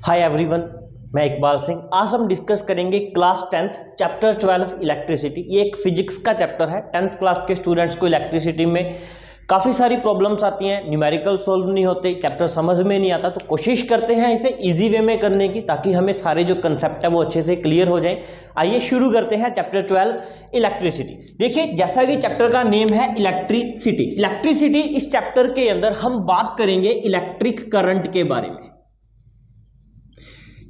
Hi everyone, मैं इकबाल सिंह। आज हम डिस्कस करेंगे क्लास 10th चैप्टर 12 इलेक्ट्रिसिटी। ये एक फिजिक्स का चैप्टर है। 10th क्लास के स्टूडेंट्स को इलेक्ट्रिसिटी में काफ़ी सारी प्रॉब्लम्स आती हैं, न्यूमेरिकल सॉल्व नहीं होते, चैप्टर समझ में नहीं आता, तो कोशिश करते हैं इसे इजी वे में करने की ताकि हमें सारे जो कंसेप्ट है वो अच्छे से क्लियर हो जाएं। आइए शुरू करते हैं चैप्टर 12 इलेक्ट्रिसिटी। देखिए, जैसा कि चैप्टर का नेम है इलेक्ट्रिसिटी। इलेक्ट्रिसिटी इस चैप्टर के अंदर हम बात करेंगे इलेक्ट्रिक करंट के बारे में।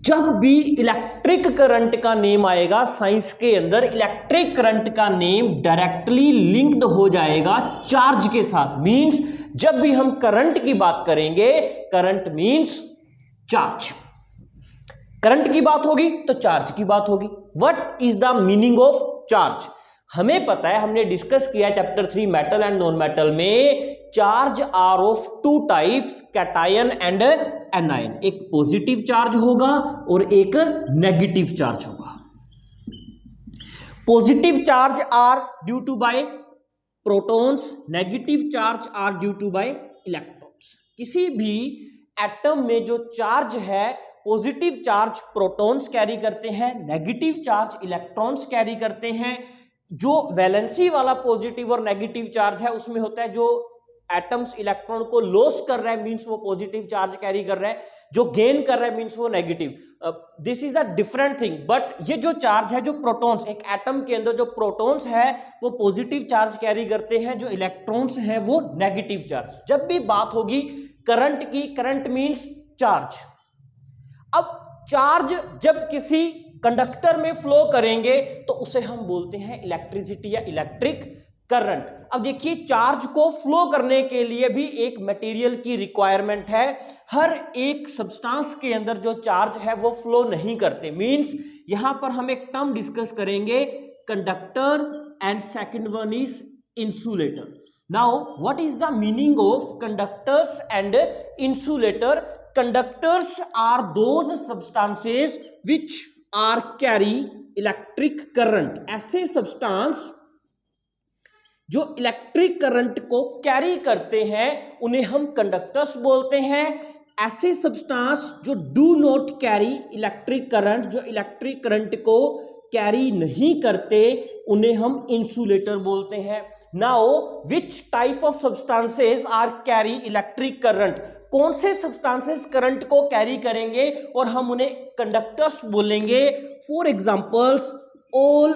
जब भी इलेक्ट्रिक करंट का नेम आएगा साइंस के अंदर, इलेक्ट्रिक करंट का नेम डायरेक्टली लिंक्ड हो जाएगा चार्ज के साथ। मींस जब भी हम करंट की बात करेंगे, करंट मींस चार्ज। करंट की बात होगी तो चार्ज की बात होगी। What is the meaning of charge? हमें पता है, हमने डिस्कस किया chapter 3 metal and non metal में, charge are of two types, cation and anion. एक पॉजिटिव चार्ज होगा और एक नेगेटिव चार्ज होगा। Positive charge are due to by protons, negative charge are due to by electrons. किसी भी atom में जो चार्ज है, पॉजिटिव चार्ज प्रोटॉन्स कैरी करते हैं, नेगेटिव चार्ज इलेक्ट्रॉन्स कैरी करते हैं। जो वैलेंसी वाला पॉजिटिव और नेगेटिव चार्ज है उसमें होता है जो एटम्स इलेक्ट्रॉन को लॉस कर रहा है, मींस वो पॉजिटिव चार्ज कैरी कर रहा है, जो गेन कर रहा है मींस वो negative. This is the different thing. But ये जो चार्ज है, जो प्रोटॉन्स, एक एटम के अंदर जो प्रोटॉन्स है वो पॉजिटिव चार्ज कैरी करते हैं, जो इलेक्ट्रॉन्स है वो नेगेटिव चार्ज। जब भी बात होगी करंट की, करंट मींस चार्ज। अब चार्ज जब किसी कंडक्टर में फ्लो करेंगे तो उसे हम बोलते हैं इलेक्ट्रिसिटी या इलेक्ट्रिक करंट। अब देखिए, चार्ज को फ्लो करने के लिए भी एक मटेरियल की रिक्वायरमेंट है। हर एक सब्सटेंस के अंदर जो चार्ज है वो फ्लो नहीं करते। मींस यहां पर हम एक टर्म डिस्कस करेंगे, conductor, and second one is insulator. Now what is the meaning of conductors and insulator? Conductors are those substances which are carry electric current. ऐसे सब्सटेंस जो इलेक्ट्रिक करंट को कैरी करते हैं उन्हें हम कंडक्टर्स बोलते हैं। ऐसे सब्सटेंस जो do not carry electric current, जो इलेक्ट्रिक करंट को कैरी नहीं करते, उन्हें हम इंसुलेटर बोलते हैं। Now which type of substances are carry electric current? कौन से सब्सटेंसेस करंट को कैरी करेंगे और हम उन्हें कंडक्टर्स बोलेंगे? For examples, all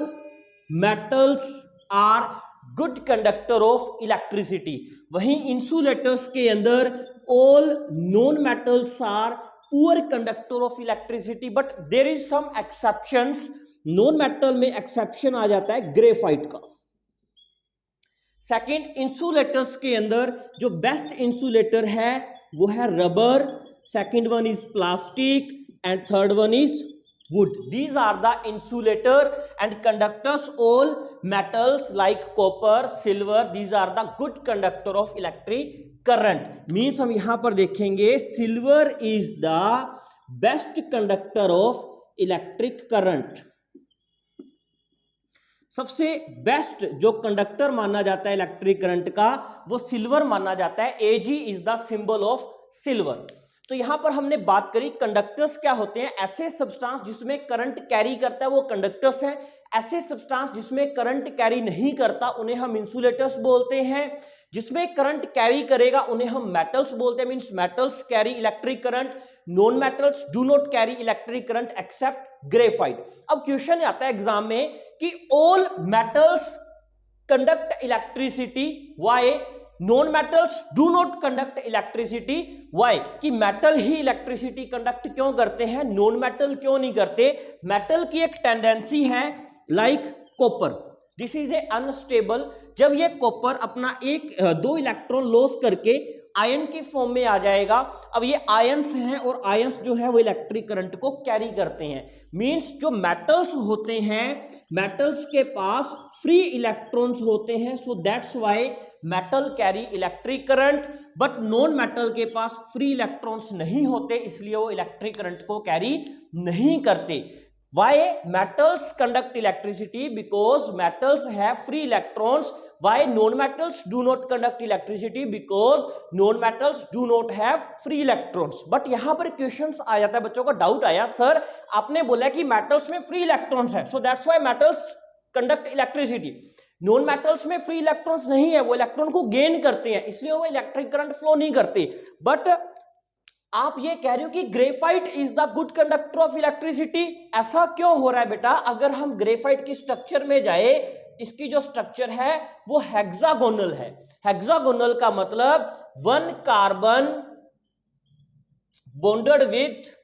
metals are good conductor of electricity. वहीं इंसुलेटर्स के अंदर all non metals are poor conductor of electricity. But there is some exceptions. Non metal में एक्सेप्शन आ जाता है ग्रेफाइट का। सेकेंड, इंसुलेटर्स के अंदर जो बेस्ट इंसुलेटर है वो है rubber, second one is plastic and third one is wood. These are the insulator and conductors. All metals like copper, silver, these are the good conductor of electric current. Means हम यहां पर देखेंगे, silver is the best conductor of electric current. सबसे best जो conductor माना जाता है electric current का वो सिल्वर माना जाता है। Ag is the symbol of silver. तो यहां पर हमने बात करी कंडक्टर्स क्या होते हैं। ऐसे सब्सटेंस जिसमें करंट कैरी करता है वो कंडक्टर्स हैं। ऐसे सब्सटेंस जिसमें करंट कैरी नहीं करता उन्हें हम इंसुलेटर्स बोलते हैं। जिसमें करंट कैरी करेगा उन्हें हम मेटल्स बोलते हैं। Means metals carry electric current, non metals do not carry electric current except graphite. अब क्वेश्चन आता है एग्जाम में कि all metals conduct electricity, why non metals do not conduct electricity? Why? कि मेटल ही इलेक्ट्रिसिटी कंडक्ट क्यों करते हैं, नॉन मेटल क्यों नहीं करते? मेटल की एक टेंडेंसी है like copper, this is a unstable. जब ये कॉपर अपना दो इलेक्ट्रॉन लॉस करके आयन के फॉर्म में आ जाएगा। अब ये आयंस हैं और आयंस जो है वो इलेक्ट्रिक करंट को कैरी करते हैं। मींस जो मेटल्स होते हैं, मेटल्स के पास फ्री इलेक्ट्रॉन्स होते हैं, so that's why metal carry electric current. But non metal के पास फ्री इलेक्ट्रॉन्स नहीं होते, इसलिए वो इलेक्ट्रिक करंट को कैरी नहीं करते। Why metals conduct electricity? Because metals have free electrons Why non metals do not conduct electricity? Because non metals do not have free electrons. But यहां पर क्वेश्चंस आ जाता है, बच्चों को डाउट आया, सर आपने बोला कि मेटल्स में फ्री इलेक्ट्रॉन्स है, so that's why metals conduct electricity. Non metals में फ्री इलेक्ट्रॉन्स नहीं है, वो इलेक्ट्रॉन को गेन करते हैं, इसलिए वो इलेक्ट्रिक करंट फ्लो नहीं करते। बट आप ये कह रहे हो कि graphite is the good conductor of electricity, ऐसा क्यों हो रहा है बेटा? अगर हम ग्रेफाइट की स्ट्रक्चर में जाए, इसकी जो स्ट्रक्चर है वो हेक्सागोनल है। हेक्सागोनल का मतलब 1 carbon bonded with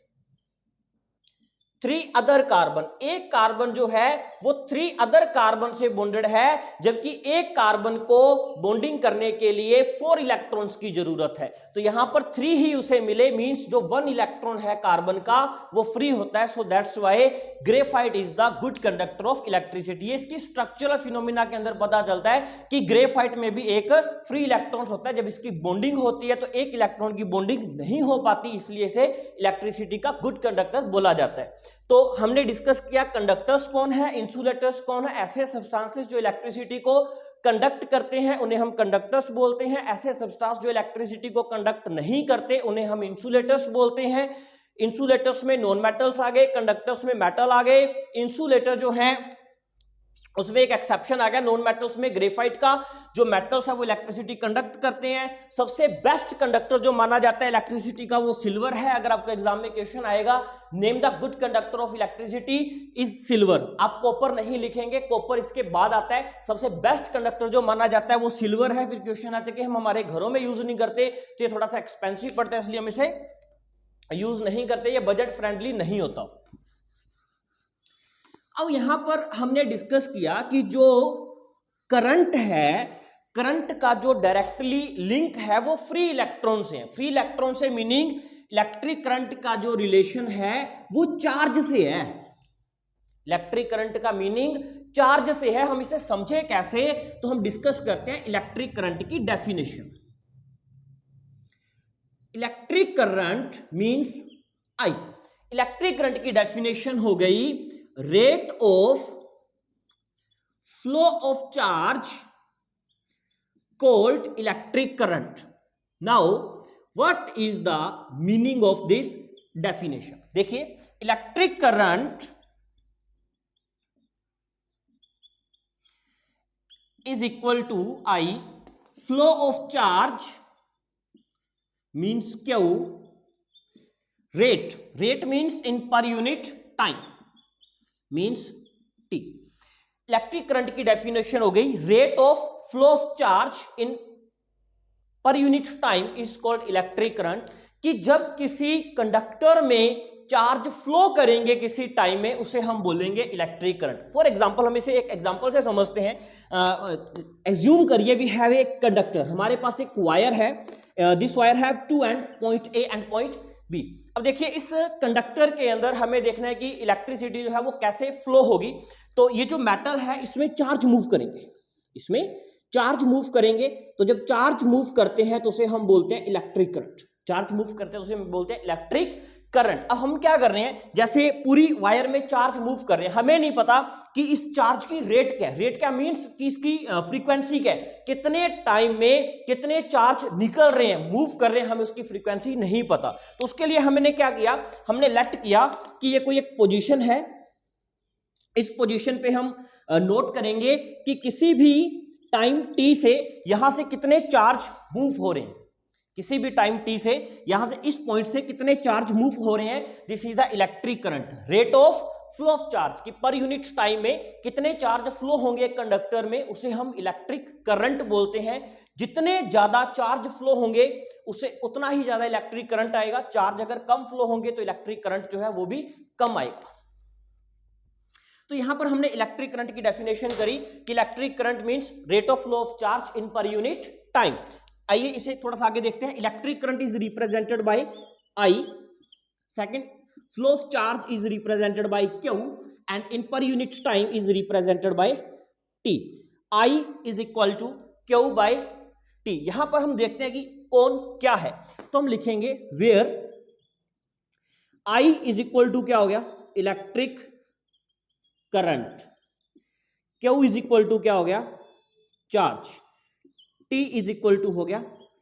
3 other carbon. एक कार्बन जो है वो 3 अदर कार्बन से बॉन्डेड है, जबकि एक कार्बन को बॉन्डिंग करने के लिए 4 इलेक्ट्रॉन्स की जरूरत है। तो यहां पर 3 ही उसे मिले, मींस जो 1 इलेक्ट्रॉन है कार्बन का वो फ्री होता है। So that's why graphite is the good conductor of electricity. इसकी स्ट्रक्चरल फिनोमिना के अंदर पता चलता है कि ग्रेफाइट में भी एक फ्री इलेक्ट्रॉन होता है, जब इसकी बॉन्डिंग होती है तो एक इलेक्ट्रॉन की बॉन्डिंग नहीं हो पाती, इसलिए इसे इलेक्ट्रिसिटी का गुड कंडक्टर बोला जाता है। तो हमने डिस्कस किया कंडक्टर्स कौन है, इंसुलेटर्स कौन है। ऐसे सब्सटेंसेस जो इलेक्ट्रिसिटी को कंडक्ट करते हैं उन्हें हम कंडक्टर्स बोलते हैं। ऐसे सब्सटेंस जो इलेक्ट्रिसिटी को कंडक्ट नहीं करते उन्हें हम इंसुलेटर्स बोलते हैं। इंसुलेटर्स में नॉन मेटल्स आ गए, कंडक्टर्स में मेटल आ गए। इंसुलेटर जो है उसमें एक एक्सेप्शन आ गया नॉन मेटल्स में, ग्रेफाइट का। जो मेटल्स है वो इलेक्ट्रिसिटी कंडक्ट करते हैं। सबसे बेस्ट कंडक्टर जो माना जाता है इलेक्ट्रिसिटी का वो सिल्वर है। अगर आपको एग्जाम में क्वेश्चन आएगा name the good conductor of electricity is silver, आप कॉपर नहीं लिखेंगे, कॉपर इसके बाद आता है। सबसे बेस्ट कंडक्टर जो माना जाता है वो सिल्वर है। फिर क्वेश्चन आता है कि हम हमारे घरों में यूज नहीं करते तो ये थोड़ा सा एक्सपेंसिव पड़ता है, इसलिए हम इसे यूज नहीं करते, ये बजट फ्रेंडली नहीं होता। अब यहां पर हमने डिस्कस किया कि जो करंट है, करंट का जो डायरेक्टली लिंक है वो फ्री इलेक्ट्रॉन से है। फ्री इलेक्ट्रॉन से मीनिंग इलेक्ट्रिक करंट का जो रिलेशन है वो चार्ज से है। इलेक्ट्रिक करंट का मीनिंग चार्ज से है। हम इसे समझे कैसे, तो हम डिस्कस करते हैं इलेक्ट्रिक करंट की definition. Electric current means I. Electric current की डेफिनेशन हो गई rate of flow of charge called electric current. Now what is the meaning of this definition? देखिए electric current is equal to I, flow of charge means Q, rate means in per unit time means T. Electric current की definition हो गई rate of flow of charge in per unit time is called electric current, कि जब किसी conductor में charge flow करेंगे किसी time में उसे हम बोलेंगे इलेक्ट्रिक करंट। फॉर एग्जांपल हम इसे एक एग्जांपल से समझते हैं। एज्यूम करिए वी हैव ए कंडक्टर, हमारे पास एक वायर है, this wire have 2 end, point A and point B. अब देखिए इस कंडक्टर के अंदर हमें देखना है कि इलेक्ट्रिसिटी जो है वो कैसे फ्लो होगी। तो ये जो मेटल है इसमें चार्ज मूव करेंगे, इसमें चार्ज मूव करेंगे। तो जब चार्ज मूव करते हैं तो उसे हम बोलते हैं इलेक्ट्रिक करंट। चार्ज मूव करते हैं तो उसे हम बोलते हैं इलेक्ट्रिक करंट। अब हम क्या कर रहे हैं, जैसे पूरी वायर में चार्ज मूव कर रहे हैं, हमें नहीं पता कि इस चार्ज की रेट क्या है। रेट क्या मींस कि इसकी फ्रीक्वेंसी क्या है, कितने टाइम में कितने चार्ज निकल रहे हैं, मूव कर रहे हैं, हमें उसकी फ्रीक्वेंसी नहीं पता। तो उसके लिए हमने क्या किया, हमने लेट किया कि ये कोई एक पोजीशन है, इस पोजीशन पे हम नोट करेंगे कि किसी भी टाइम टी से यहां से कितने चार्ज मूव हो रहे हैं, किसी भी टाइम टी से यहां से इस पॉइंट से कितने चार्ज मूव हो रहे हैं। This is the electric current, rate of flow of charge, कि पर यूनिट टाइम में कितने चार्ज फ्लो होंगे कंडक्टर में, उसे हम इलेक्ट्रिक करंट बोलते हैं। जितने ज्यादा चार्ज फ्लो होंगे उसे उतना ही ज्यादा इलेक्ट्रिक करंट आएगा। चार्ज अगर कम फ्लो होंगे तो इलेक्ट्रिक करंट जो है वो भी कम आएगा। तो यहां पर हमने इलेक्ट्रिक करंट की डेफिनेशन करी कि electric current means rate of flow of charge in per unit time. आइए इसे थोड़ा सा आगे देखते हैं। Electric current is represented by I, second flow of charge is represented by Q, and in per unit time is represented by T. I is equal to Q by T. यहां पर हम देखते हैं कि कौन क्या है, तो हम लिखेंगे where I is equal to क्या हो गया, electric current, Q is equal to क्या हो गया, charge, T is equal to हो गया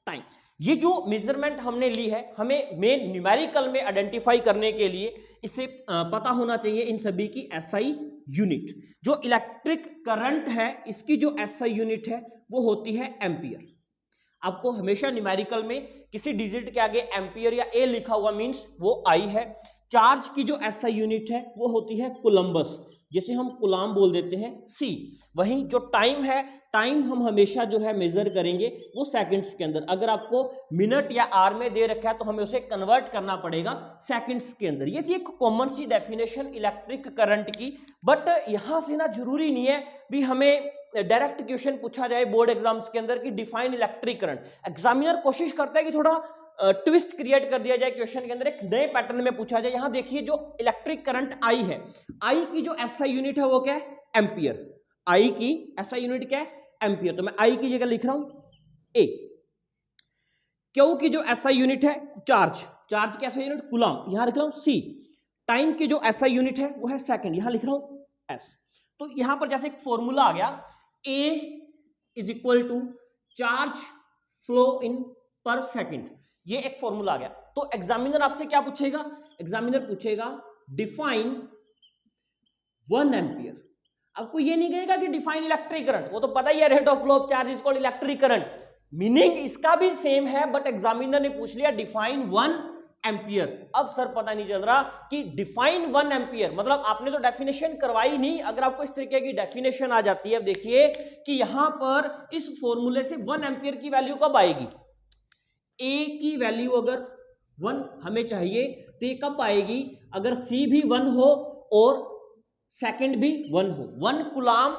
टाइम। ये जो मेजरमेंट हमने ली है, हमें मेन न्यूमेरिकल में आइडेंटिफाई करने के लिए इसे पता होना चाहिए इन सभी की एसआई यूनिट। जो इलेक्ट्रिक करंट है इसकी जो एसआई यूनिट है वो होती है एम्पियर। आपको हमेशा न्यूमेरिकल में किसी डिजिट के आगे एम्पियर या ए लिखा हुआ मींस वो आई है। चार्ज की जो एसआई यूनिट है वो होती है कोलंबस, जैसे हम गुलाम बोल देते हैं सी। वहीं जो टाइम है, टाइम हम हमेशा जो है मेजर करेंगे वो सेकंड्स के अंदर। अगर आपको मिनट या आर में दे रखा है तो हमें उसे कन्वर्ट करना पड़ेगा सेकंड्स के अंदर। ये थी एक कॉमन सी डेफिनेशन इलेक्ट्रिक करंट की। बट यहां से ना जरूरी नहीं है भी हमें डायरेक्ट क्वेश्चन पूछा जाए बोर्ड एग्जाम्स के अंदर कि डिफाइन इलेक्ट्रिक करंट। एग्जामिनर कोशिश करता है कि थोड़ा ट्विस्ट क्रिएट कर दिया जाए क्वेश्चन के अंदर, एक नए पैटर्न में पूछा जाए। यहां देखिए जो इलेक्ट्रिक करंट आई है, आई की जो एसआई यूनिट है वो क्या है? एम्पियर। आई की एसआई यूनिट क्या है? एम्पियर। तो मैं आई की जगह लिख रहा हूं ए। क्यू की जो एसआई यूनिट है चार्ज, चार्ज की एसआई यूनिट कूलम, यहां लिख रहा हूं सी। टाइम की जो एसआई यूनिट है वो है सेकंड, यहां लिख रहा हूं एस। तो यहां पर जैसे एक फॉर्मूला आ गया, A is equal to charge flow in per second, ये एक फॉर्मूला आ गया। तो एग्जामिनर आपसे क्या पूछेगा? एग्जामिनर पूछेगा डिफाइन 1 एम्पियर। आपको ये नहीं कहेगा कि डिफाइन इलेक्ट्रिक करंट, वो तो पता ही है rate of flow of charge is called electric current. Meaning इसका भी सेम है, बट एग्जामिनर ने पूछ लिया डिफाइन 1 एम्पियर। अब सर पता नहीं चल रहा कि डिफाइन 1 एम्पियर मतलब आपने तो डेफिनेशन करवाई नहीं। अगर आपको इस तरीके की डेफिनेशन आ जाती है, अब देखिए कि यहां पर इस फॉर्मूले से 1 एम्पियर की वैल्यू कब आएगी? ए की वैल्यू अगर 1 हमें चाहिए तो ये कब आएगी? अगर सी भी 1 हो और सेकंड भी 1 हो। 1 कूलम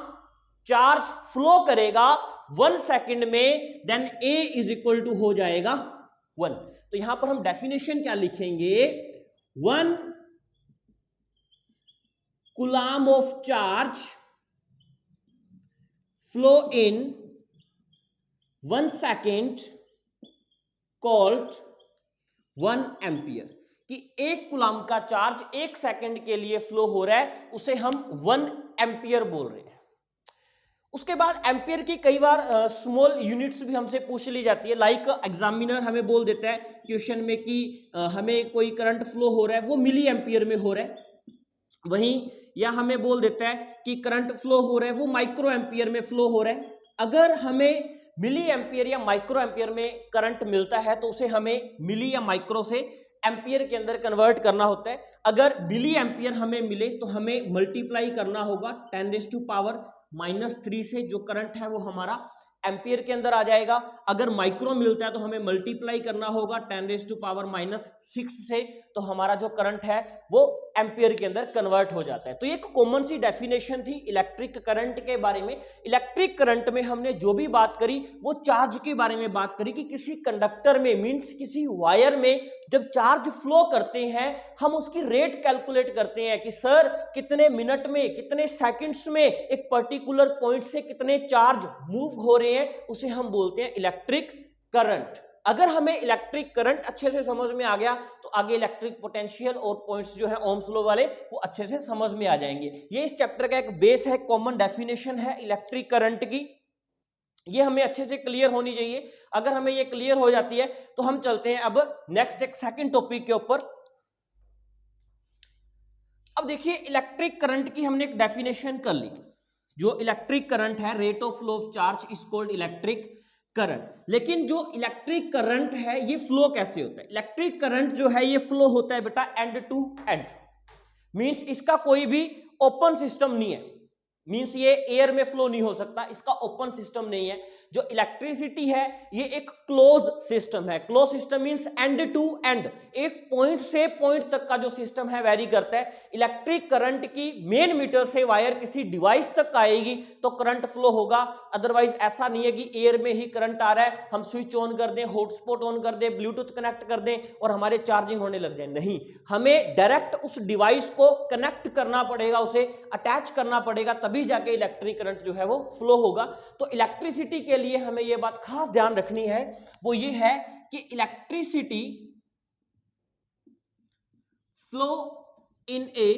चार्ज फ्लो करेगा 1 सेकंड में, then A is equal to हो जाएगा 1। तो यहां पर हम डेफिनेशन क्या लिखेंगे? 1 coulomb of charge flow in 1 second called 1 ampere. कि 1 कूलम का चार्ज 1 सेकंड के लिए फ्लो हो रहा है, उसे हम 1 एम्पियर बोल रहे हैं। उसके बाद एम्पियर की कई बार स्मॉल यूनिट्स भी हमसे पूछ ली जाती है। लाइक एग्जामिनर हमें बोल देता है क्वेश्चन में कि हमें कोई करंट फ्लो हो रहा है वो मिली एम्पियर में हो रहा है। वहीं या हमें बोल देता है कि करंट फ्लो हो रहा है वो माइक्रो एम्पियर में फ्लो हो रहा है। अगर हमें मिली एम्पियर या माइक्रो एम्पियर में करंट मिलता है तो उसे हमें मिली या माइक्रो से एम्पियर के अंदर कन्वर्ट करना होता है। अगर मिली एम्पियर हमें मिले तो हमें मल्टीप्लाई करना होगा 10⁻³ से, जो करंट है वो हमारा एम्पियर के अंदर आ जाएगा। अगर माइक्रो मिलता है तो हमें मल्टीप्लाई करना होगा 10⁻⁶ से, तो हमारा जो करंट है वो एम्पियर के अंदर कन्वर्ट हो जाता है। तो एक कॉमन सी डेफिनेशन थी इलेक्ट्रिक करंट के बारे में। इलेक्ट्रिक करंट में हमने जो भी बात करी वो चार्ज के बारे में बात करी कि किसी कंडक्टर में मींस किसी वायर में जब चार्ज फ्लो करते हैं हम उसकी रेट कैलकुलेट करते हैं कि सर कितने मिनट में कितने सेकंड्स में एक पर्टिकुलर पॉइंट से कितने चार्ज मूव हो रहे हैं, उसे हम बोलते हैं इलेक्ट्रिक करंट। अगर हमें इलेक्ट्रिक करंट अच्छे से समझ में आ गया तो आगे इलेक्ट्रिक पोटेंशियल और पॉइंट्स जो है ओम्स लॉ वाले वो अच्छे से समझ में आ जाएंगे। ये इस चैप्टर का एक बेस है, कॉमन डेफिनेशन है इलेक्ट्रिक करंट की, ये हमें अच्छे से क्लियर होनी चाहिए। अगर हमें ये क्लियर हो जाती है तो हम चलते हैं अब नेक्स्ट एक सेकंड टॉपिक के ऊपर। अब देखिए इलेक्ट्रिक करंट की हमने एक डेफिनेशन कर ली। जो इलेक्ट्रिक करंट है rate of flow of charge is called electric current. लेकिन जो इलेक्ट्रिक करंट है ये फ्लो कैसे होता है? इलेक्ट्रिक करंट जो है ये फ्लो होता है बेटा एंड टू एंड, मींस इसका कोई भी ओपन सिस्टम नहीं है। मींस ये एयर में फ्लो नहीं हो सकता, इसका ओपन सिस्टम नहीं है। जो इलेक्ट्रिसिटी है ये एक क्लोज सिस्टम है। Close system means end to end, एक पॉइंट से पॉइंट तक का जो सिस्टम है वेरी करता है। इलेक्ट्रिक करंट की मेन मीटर से वायर किसी डिवाइस तक आएगी तो करंट फ्लो होगा। अदरवाइज ऐसा नहीं है कि एयर में ही करंट आ रहा है, हम स्विच ऑन कर दें, हॉटस्पॉट ऑन कर दें, ब्लूटूथ कनेक्ट कर दें और हमारे चार्जिंग होने लग जाए। नहीं, हमें डायरेक्ट उस डिवाइस को कनेक्ट करना पड़ेगा, उसे अटैच करना पड़ेगा, तभी जाके इलेक्ट्रिक करंट जो है वो फ्लो होगा। तो इलेक्ट्रिसिटी के लिए हमें यह बात खास ध्यान रखनी है, वो ये है कि electricity flow in A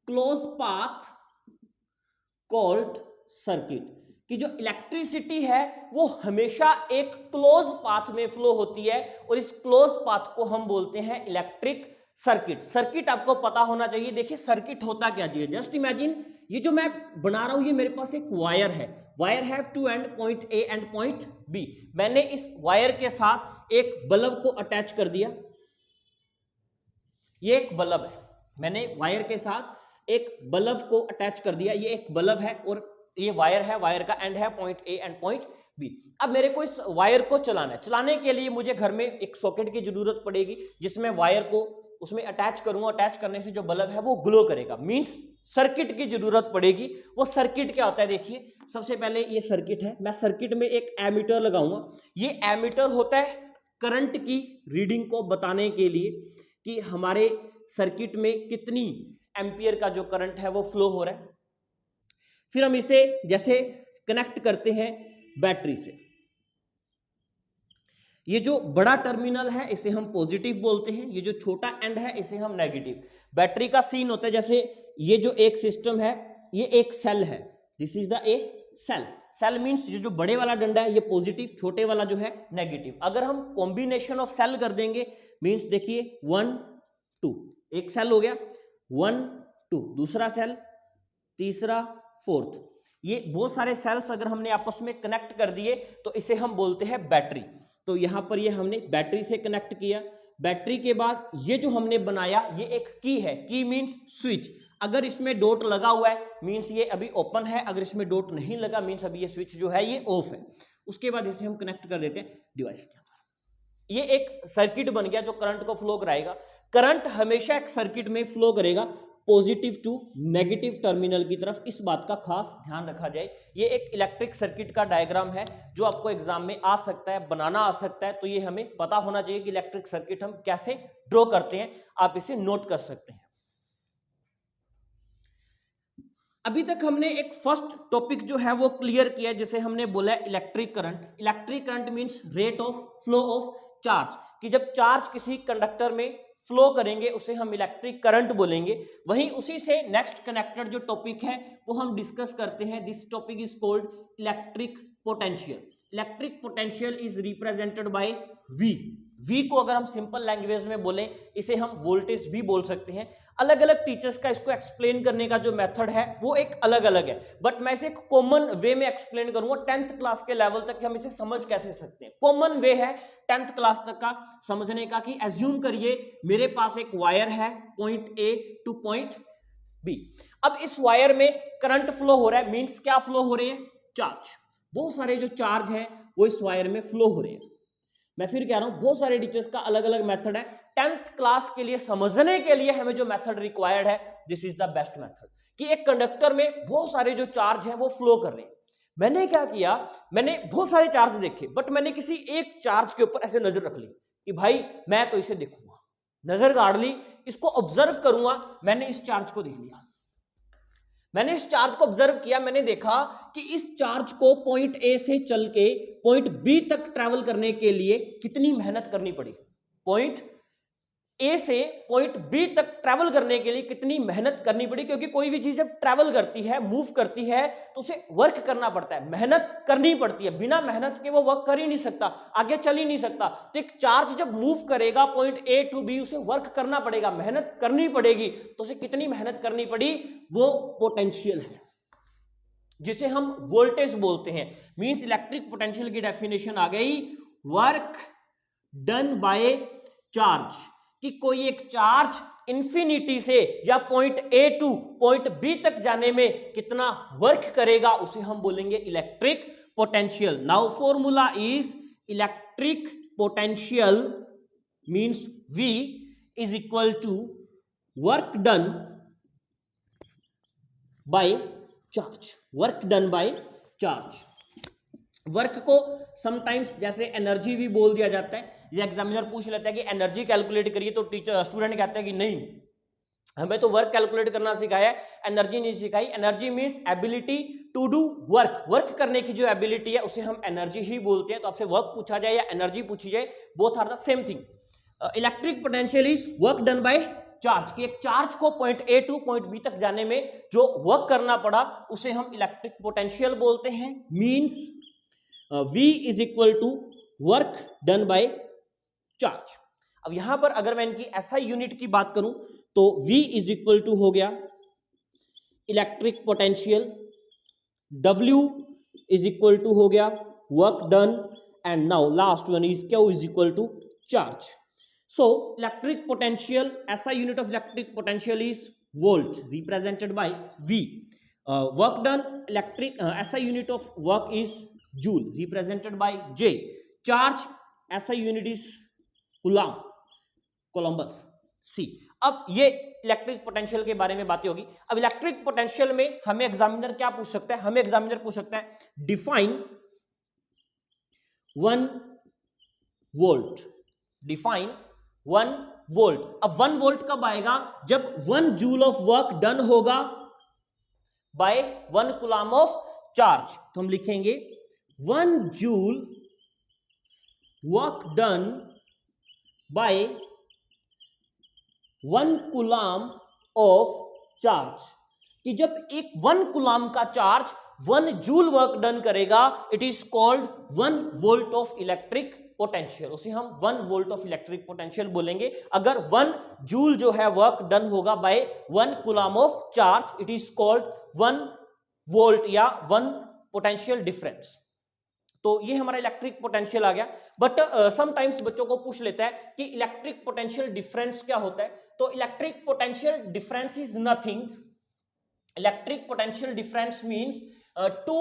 close path called circuit. कि जो इलेक्ट्रिसिटी है वो हमेशा एक क्लोज पाथ में फ्लो होती है और इस क्लोज पाथ को हम बोलते हैं इलेक्ट्रिक सर्किट। सर्किट आपको पता होना चाहिए। देखिए सर्किट होता क्या चाहिए, जस्ट इमेजिन ये जो मैं बना रहा हूं ये मेरे पास एक वायर है, wire have two end, point A and point B. मैंने इस वायर के साथ एक बल्ब को अटैच कर दिया, ये एक बल्ब है, मैंने वायर के साथ एक बल्ब को अटैच कर दिया, ये एक बल्ब है और ये वायर है, वायर का एंड है point A and point B. अब मेरे को इस वायर को चलाना है, चलाने के लिए मुझे घर में एक सॉकेट की जरूरत पड़ेगी जिसमें वायर को उसमें अटैच करूंगा, अटैच करने से जो बल्ब है वो ग्लो करेगा, मींस सर्किट की जरूरत पड़ेगी। वो सर्किट क्या होता है, देखिए सबसे पहले ये सर्किट है, मैं सर्किट में एक एमीटर लगाऊंगा। ये एमीटर होता है करंट की रीडिंग को बताने के लिए कि हमारे सर्किट में कितनी एम्पियर का जो करंट है वो फ्लो हो रहा है। फिर हम इसे जैसे कनेक्ट करते हैं बैटरी से, ये जो बड़ा टर्मिनल है इसे हम पॉजिटिव बोलते हैं, ये जो छोटा एंड है इसे हम नेगेटिव। बैटरी का सीन होता है जैसे ये जो एक सिस्टम है, ये एक सेल है, this is the A cell. Cell means ये जो बड़े वाला डंडा है ये पॉजिटिव, छोटे वाला जो है नेगेटिव। अगर हम कॉम्बिनेशन ऑफ सेल कर देंगे मींस देखिए 1 2, एक सेल हो गया 1 2, दूसरा सेल, तीसरा, फोर्थ, ये बहुत सारे सेल्स अगर हमने आपस में कनेक्ट कर दिए तो इसे हम बोलते हैं बैटरी। तो यहां पर ये हमने बैटरी से कनेक्ट किया। बैटरी के बाद ये जो हमने बनाया ये एक की है, की मींस स्विच। अगर इसमें डॉट लगा हुआ है मींस ये अभी ओपन है, अगर इसमें डॉट नहीं लगा मींस अभी ये स्विच जो है ये ऑफ है। उसके बाद इसे हम कनेक्ट कर देते हैं डिवाइस के अंदर। ये एक सर्किट बन गया जो करंट को फ्लो कराएगा। करंट हमेशा एक सर्किट में फ्लो करेगा पॉजिटिव टू नेगेटिव टर्मिनल की तरफ, इस बात का खास ध्यान रखा जाए। ये एक इलेक्ट्रिक सर्किट का डायग्राम है जो आपको एग्जाम में आ सकता है, बनाना आ सकता है, तो ये हमें पता होना चाहिए कि इलेक्ट्रिक सर्किट हम कैसे ड्रॉ करते हैं, आप इसे नोट कर सकते हैं। अभी तक हमने एक फर्स्ट टॉपिक जो है वो क्लियर किया जिसे हमने बोला है electric current. Electric current means rate of flow of charge, कि जब चार्ज किसी कंडक्टर में फ्लो करेंगे उसे हम इलेक्ट्रिक करंट बोलेंगे। वहीं उसी से नेक्स्ट कनेक्टेड जो टॉपिक है वो हम डिस्कस करते हैं। This topic is called electric potential. Electric potential is represented by V। V को अगर हम सिंपल लैंग्वेज में बोलें इसे हम वोल्टेज भी बोल सकते हैं। अलग अलग टीचर्स का इसको एक्सप्लेन करने का जो मेथड है वो एक अलग अलग है, बट मैं इसे एक कॉमन वे में एक्सप्लेन करूंगा। 10th क्लास के लेवल तक हम इसे समझ कैसे सकते हैं। कॉमन वे है 10th क्लास तक का समझने का कि एज्यूम करिए मेरे पास एक वायर है point A two point B। अब इस वायर में करंट फ्लो हो रहा है, मींस क्या फ्लो हो रहे हैं, चार्ज। बहुत सारे जो चार्ज है वो इस वायर में फ्लो हो रहे हैं। मैं फिर कह रहा हूं बहुत सारे टीचर्स का अलग अलग मेथड है। 10th क्लास के लिए समझने के लिए हमें जो मेथड रिक्वायर्ड है this is the best method, कि एक कंडक्टर में बहुत सारे जो चार्ज हैं वो फ्लो कर रहे हैं। मैंने क्या किया, मैंने बहुत सारे चार्ज देखे बट मैंने किसी एक चार्ज के ऊपर ऐसे नजर रख ली कि भाई मैं तो इसे देखूंगा, नजर गाड़ ली, इसको ऑब्जर्व करूंगा। मैंने इस चार्ज को देख लिया, मैंने इस चार्ज को ऑब्जर्व किया, मैंने देखा कि इस चार्ज को पॉइंट ए से चल के पॉइंट बी तक ट्रैवल करने के लिए कितनी मेहनत करनी पड़ी। पॉइंट ए से पॉइंट बी तक ट्रैवल करने के लिए कितनी मेहनत करनी पड़ी, क्योंकि कोई भी चीज जब ट्रैवल करती है, मूव करती है तो उसे वर्क करना पड़ता है, मेहनत करनी पड़ती है। बिना मेहनत के वो वर्क कर ही नहीं सकता, आगे चल ही नहीं सकता। तो एक चार्ज जब मूव करेगा पॉइंट ए टू बी उसे वर्क करना पड़ेगा, मेहनत करनी पड़ेगी। तो उसे कितनी मेहनत करनी पड़ी, वो पोटेंशियल है जिसे हम वोल्टेज बोलते हैं। मींस इलेक्ट्रिक पोटेंशियल की डेफिनेशन आ गई, वर्क डन बाय चार्ज, कि कोई एक चार्ज इंफिनिटी से या point A to point B तक जाने में कितना वर्क करेगा उसे हम बोलेंगे electric potential. Now formula is electric potential means V is equal to work done by charge, work done by charge. Work को समटाइम्स जैसे एनर्जी भी बोल दिया जाता है। ये एग्जामिनर पूछ लेता है कि एनर्जी कैलकुलेट करिए, तो टीचर स्टूडेंट कहता है कि नहीं हमें तो वर्क कैलकुलेट करना सिखाया है, एनर्जी नहीं सिखाई। Energy means ability to do work, work करने की जो एबिलिटी है उसे हम एनर्जी ही बोलते हैं। तो आपसे वर्क पूछा जाए या एनर्जी पूछी जाए, both are the same thing. Electric potential is work done by charge, कि एक चार्ज को point A to point B तक जाने में जो वर्क करना पड़ा उसे हम इलेक्ट्रिक पोटेंशियल बोलते हैं। Means V is equal to work done by charge. अब यहां पर अगर मैं इनकी SI यूनिट की बात करूं तो V इज इक्वल टू हो गया electric potential, W is equal to हो गया work done, and now last one is Q is equal to charge. So electric potential, SI unit of electric potential is volt represented by V। Work done, electric SI unit of work is joule represented by J। Charge SI unit is coulomb, Columbus, C। अब ये electric potential के बारे में बातें होगी। अब electric potential में हमें एग्जामिनर क्या पूछ सकता है, हमें एग्जामिनर पूछ सकता है डिफाइन 1 वोल्ट, डिफाइन 1 वोल्ट। अब 1 वोल्ट कब आएगा, जब 1 जूल ऑफ वर्क डन होगा बाय 1 कूलम ऑफ चार्ज। तो हम लिखेंगे 1 joule work done bye 1 coulomb of charge, कि जब एक 1 कूलम का चार्ज 1 जूल वर्क डन करेगा, it is called 1 volt of electric potential. उसे हम 1 वोल्ट ऑफ इलेक्ट्रिक पोटेंशियल बोलेंगे। अगर 1 जूल जो है वर्क डन होगा by 1 coulomb of charge, it is called 1 volt या 1 पोटेंशियल डिफरेंस। तो ये हमारा इलेक्ट्रिक पोटेंशियल आ गया। बट समटाइम्स बच्चों को पूछ लेता है कि इलेक्ट्रिक पोटेंशियल डिफरेंस क्या होता है। तो electric potential difference is nothing, electric potential difference means two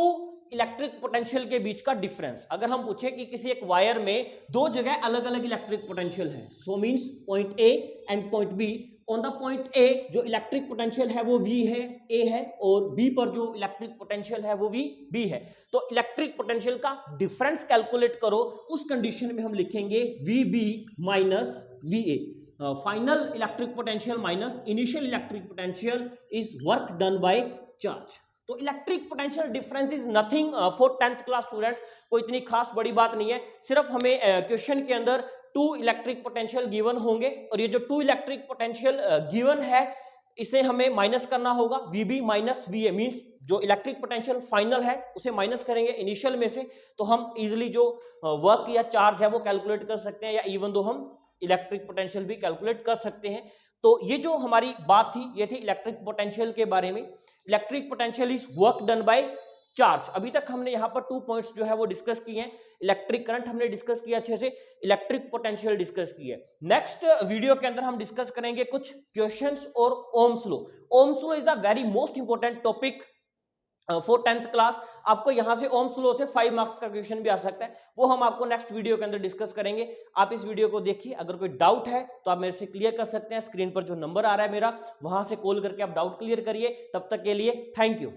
electric potential के बीच का डिफरेंस। अगर हम पूछे कि किसी एक वायर में दो जगह अलग अलग इलेक्ट्रिक पोटेंशियल है, so means point A and point B, on the point A जो इलेक्ट्रिक पोटेंशियल है वो V है, A है, और B पर जो इलेक्ट्रिक पोटेंशियल है वो B है। तो इलेक्ट्रिक पोटेंशियल का डिफरेंस कैलकुलेट करो, उस कंडीशन में हम लिखेंगे VB minus VA। Final electric potential minus initial electric potential is work done by charge. तो electric potential difference is nothing for 10th class students, कोई इतनी खास बड़ी बात नहीं है। सिर्फ हमें क्वेश्चन के अंदर 2 इलेक्ट्रिक पोटेंशियल गिवन होंगे, और ये जो 2 इलेक्ट्रिक पोटेंशियल गिवन है इसे हमें माइनस करना होगा। VB माइनस VA मींस जो इलेक्ट्रिक पोटेंशियल फाइनल है उसे माइनस करेंगे इनिशियल में से, तो हम इजीली जो वर्क या चार्ज है वो कैलकुलेट कर सकते हैं, या इवन दो हम इलेक्ट्रिक पोटेंशियल भी कैलकुलेट कर सकते हैं। तो ये जो हमारी बात थी ये थी इलेक्ट्रिक पोटेंशियल के बारे में। Electric potential is work done by charge. अभी तक हमने यहाँ पर 2 पॉइंट्स जो है वो डिस्कस किए हैं। इलेक्ट्रिक करंट हमने डिस्कस किया अच्छे से, इलेक्ट्रिक पोटेंशियल डिस्कस की है। नेक्स्ट वीडियो के अंदर हम डिस्कस करेंगे कुछ क्वेश्चंस और Ohm's law. Ohm's law is the very most important topic for 10th class. आपको यहां से ओम्स लॉ से 5 मार्क्स का क्वेश्चन भी आ सकता है, वो हम आपको नेक्स्ट वीडियो के अंदर डिस्कस करेंगे। आप इस वीडियो को देखिए, अगर कोई डाउट है तो आप मेरे से क्लियर कर सकते हैं। स्क्रीन पर जो नंबर आ रहा है मेरा, वहां से कॉल करके आप डाउट क्लियर करिए। तब तक के लिए थैंक यू।